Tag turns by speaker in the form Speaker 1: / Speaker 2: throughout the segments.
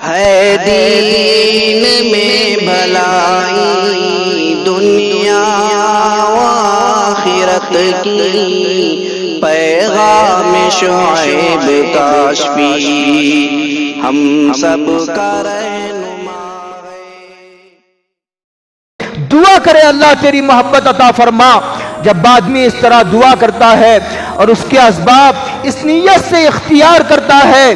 Speaker 1: ہے دین میں بھلائی دنیا و آخرت کی، پیغام شعیب کاشفی ہم سب کا رہنما ہے۔
Speaker 2: دعا کرے اللہ تیری محبت عطا فرما۔ جب آدمی اس طرح دعا کرتا ہے اور اس کے اسباب اس نیت سے اختیار کرتا ہے،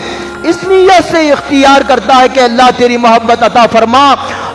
Speaker 2: اس نیت سے اختیار کرتا ہے کہ اللہ تیری محبت عطا فرما۔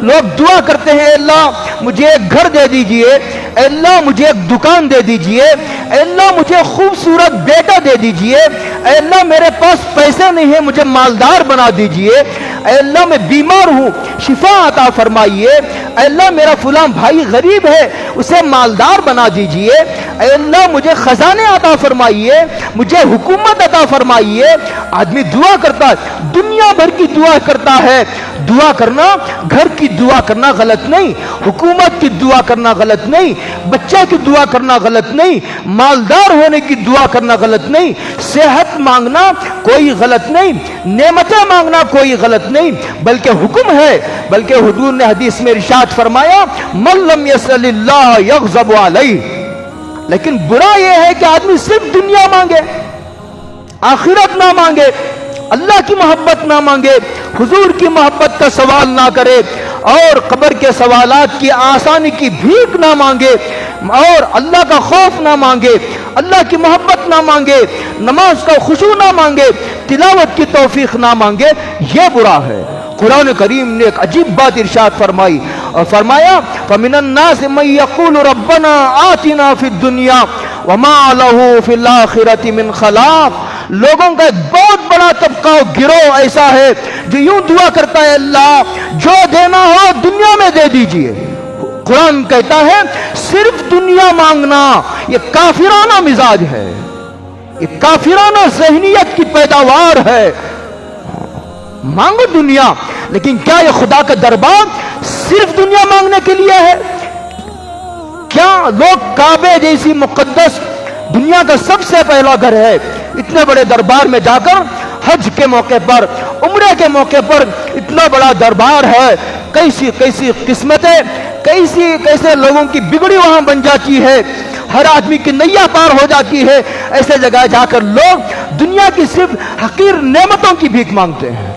Speaker 2: لوگ دعا کرتے ہیں اللہ مجھے ایک گھر دے دیجئے، اے اللہ مجھے ایک دکان دے دیجئے، اے اللہ مجھے خوبصورت بیٹا دے دیجئے، اے اللہ میرے پاس پیسے نہیں ہیں مجھے مالدار بنا دیجئے، اے اللہ میں بیمار ہوں شفا عطا فرمائیے، اے اللہ میرا فلاں بھائی غریب ہے اسے مالدار بنا دیجئے، اے اللہ مجھے خزانے عطا فرمائیے، مجھے حکومت عطا فرمائیے۔ آدمی دعا کرتا ہے، دنیا بھر کی دعا کرتا ہے۔ دعا کرنا، گھر کی دعا کرنا غلط نہیں، حکومت کی دعا کرنا غلط نہیں، بچہ کی دعا کرنا غلط نہیں، مالدار ہونے کی دعا کرنا غلط نہیں، صحت مانگنا کوئی غلط نہیں، نعمتیں مانگنا کوئی غلط نہیں، بلکہ حکم ہے۔ بلکہ حضور نے حدیث میں ارشاد فرمایا من لم یسأل اللہ یغضب علیہ۔ لیکن برا یہ ہے کہ آدمی صرف دنیا مانگے، آخرت نہ مانگے، اللہ کی محبت نہ مانگے، حضور کی محبت کا سوال نہ کرے، اور قبر کے سوالات کی آسانی کی بھیک نہ مانگے، اور اللہ کا خوف نہ مانگے، اللہ کی محبت نہ مانگے، نماز کا خشوع نہ مانگے، تلاوت کی توفیق نہ مانگے، یہ برا ہے۔ قرآن کریم نے ایک عجیب بات ارشاد فرمائی اور فرمایا فَمِنَ النَّاسِ مَن يَقُولُ رَبَّنَا آتِنَا فِي الدُّنْيَا وَمَا لَهُ فِي الْآخِرَةِ مِنْ خَلَاقٍ۔ لوگوں کا ایک بہت بڑا طبقہ گروہ ایسا ہے جو یوں دعا کرتا ہے اللہ جو دینا ہو دنیا میں دے دیجئے۔ قرآن کہتا ہے صرف دنیا مانگنا یہ کافرانہ مزاج ہے، یہ کافرانہ ذہنیت کی پیداوار ہے۔ مانگو دنیا، لیکن کیا یہ خدا کا دربار صرف دنیا مانگنے کے لیے ہے؟ کیا لوگ کعبے جیسی مقدس دنیا کا سب سے پہلا گھر ہے، اتنے بڑے دربار میں جا کر حج کے موقع پر، عمرے کے موقع پر اتنا بڑا دربار ہے، کیسی کیسی قسمتیں، کیسے لوگوں کی بگڑی وہاں بن جاتی ہے، ہر آدمی کی نیا پار ہو جاتی ہے۔ ایسے جگہ جا کر لوگ دنیا کی صرف حقیر نعمتوں کی بھیک مانگتے ہیں۔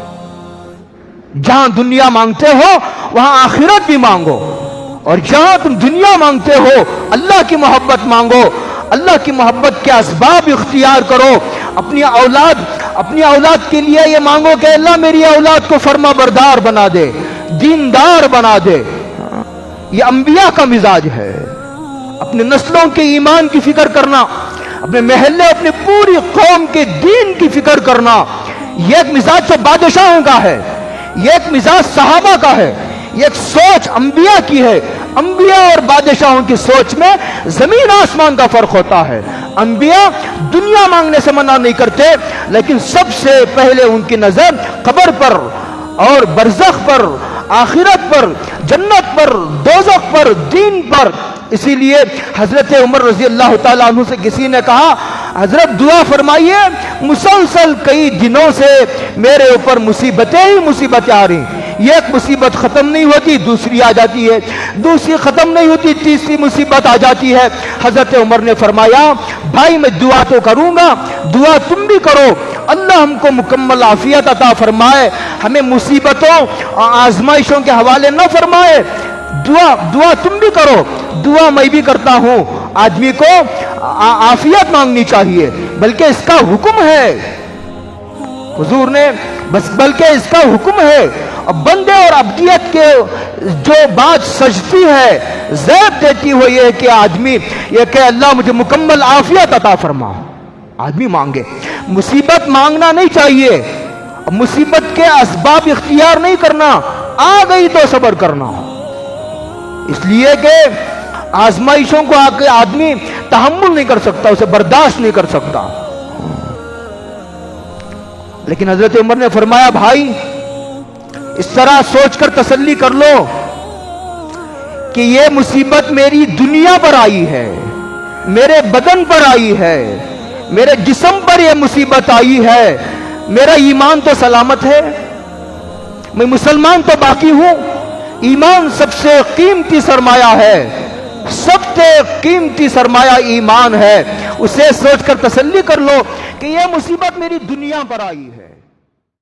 Speaker 2: جہاں دنیا مانگتے ہو وہاں آخرت بھی مانگو، اور جہاں تم دنیا مانگتے ہو اللہ کی محبت مانگو، اللہ کی محبت کے اسباب اختیار کرو۔ اپنی اولاد کے لیے یہ مانگو کہ اللہ میری اولاد کو فرما بردار بنا دے، دیندار بنا دے۔ یہ انبیاء کا مزاج ہے، اپنے نسلوں کے ایمان کی فکر کرنا، اپنے محلے اپنی پوری قوم کے دین کی فکر کرنا۔ یہ ایک مزاج تو بادشاہوں کا ہے، یہ ایک مزاج صحابہ کا ہے، یہ ایک سوچ انبیاء کی ہے۔ انبیاء اور بادشاہوں کی سوچ میں زمین آسمان کا فرق ہوتا ہے۔ انبیاء دنیا مانگنے سے منع نہیں کرتے، لیکن سب سے پہلے ان کی نظر قبر پر اور برزخ پر، آخرت پر، جنت پر، دوزخ پر، دین پر۔ اسی لیے حضرت عمر رضی اللہ تعالیٰ عنہ سے کسی نے کہا حضرت دعا فرمائیے مسلسل کئی دنوں سے میرے اوپر مصیبتیں ہی مصیبتیں آ رہی ہیں، یہ ایک مصیبت ختم نہیں ہوتی دوسری آ جاتی ہے، دوسری ختم نہیں ہوتی تیسری مصیبت آ جاتی ہے۔ حضرت عمر نے فرمایا بھائی میں دعا تو کروں گا، دعا تم بھی کرو، اللہ ہم کو مکمل عافیت عطا فرمائے، ہمیں مصیبتوں اور آزمائشوں کے حوالے نہ فرمائے۔ دعا تم بھی کرو، دعا میں بھی کرتا ہوں۔ آدمی کو عافیت مانگنی چاہیے، بلکہ اس کا حکم ہے، حضور نے بلکہ اس کا حکم ہے۔ بندے اور عبدیت کے جو بات سجتی ہے زیب دیتی ہوئی یہ کہ آدمی یہ کہ اللہ مجھے مکمل عافیت عطا فرما، آدمی مانگے۔ مصیبت مانگنا نہیں چاہیے، مصیبت کے اسباب اختیار نہیں کرنا، آ گئی تو صبر کرنا، اس لیے کہ آزمائشوں کو آدمی تحمل نہیں کر سکتا، اسے برداشت نہیں کر سکتا۔ لیکن حضرت عمر نے فرمایا بھائی اس طرح سوچ کر تسلی کر لو کہ یہ مصیبت میری دنیا پر آئی ہے، میرے بدن پر آئی ہے، میرے جسم پر یہ مصیبت آئی ہے، میرا ایمان تو سلامت ہے، میں مسلمان تو باقی ہوں، ایمان سب سے قیمتی سرمایہ ہے، سب سے قیمتی سرمایہ ایمان ہے۔ اسے سوچ کر تسلی کر لو کہ یہ مصیبت میری دنیا پر آئی ہے۔